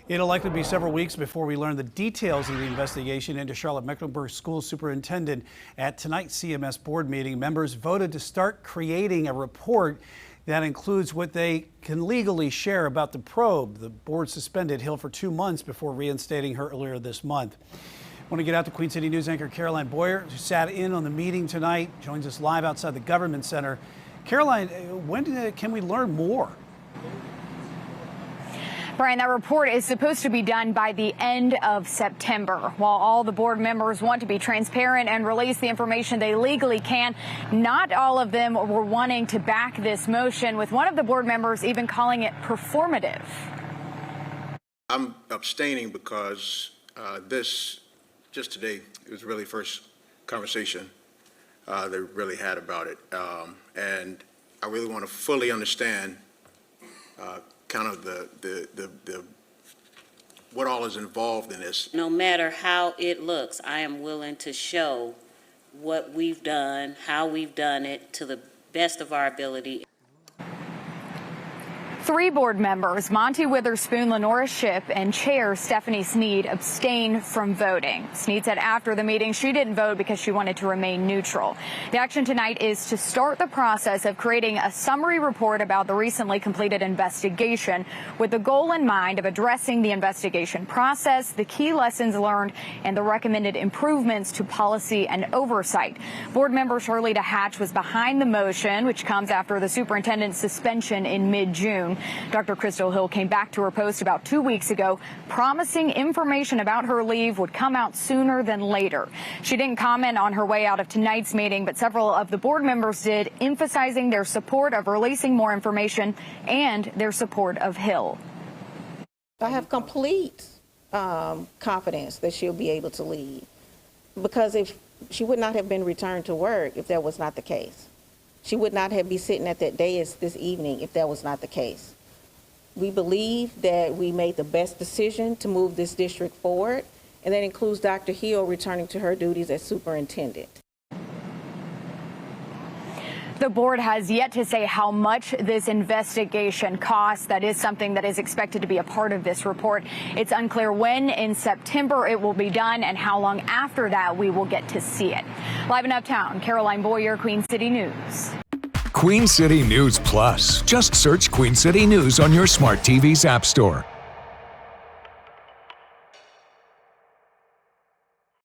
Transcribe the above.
It'll likely be several weeks before we learn the details of the investigation into Charlotte-Mecklenburg School Superintendent. At tonight's CMS board meeting, members voted to start creating a report that includes what they can legally share about the probe. The board suspended Hill for 2 months before reinstating her earlier this month. I want to get out to Queen City News anchor Caroline Boyer, who sat in on the meeting tonight, joins us live outside the Government Center. Caroline, when can we learn more? Brian, that report is supposed to be done by the end of September. While all the board members want to be transparent and release the information they legally can, not all of them were wanting to back this motion, with one of the board members even calling it performative. I'm abstaining because just today, it was really first conversation they really had about it. And I really want to fully understand kind of the what all is involved in this. No matter how it looks, I am willing to show what we've done, how we've done it to the best of our ability. 3 board members, Monty Witherspoon, Lenora Shipp, and Chair Stephanie Sneed, abstained from voting. Sneed said after the meeting she didn't vote because she wanted to remain neutral. The action tonight is to start the process of creating a summary report about the recently completed investigation, with the goal in mind of addressing the investigation process, the key lessons learned, and the recommended improvements to policy and oversight. Board member Shirley DeHatch was behind the motion, which comes after the superintendent's suspension in mid-June. Dr. Crystal Hill came back to her post about 2 weeks ago, promising information about her leave would come out sooner than later. She didn't comment on her way out of tonight's meeting, but several of the board members did, emphasizing their support of releasing more information and their support of Hill. I have complete confidence that she'll be able to leave, because if she would not have been returned to work if that was not the case. She would not have been sitting at that dais this evening if that was not the case. We believe that we made the best decision to move this district forward, and that includes Dr. Hill returning to her duties as superintendent. The board has yet to say how much this investigation costs. That is something that is expected to be a part of this report. It's unclear when in September it will be done and how long after that we will get to see it. Live in Uptown, Caroline Boyer, Queen City News. Queen City News Plus. Just search Queen City News on your smart TV's app store.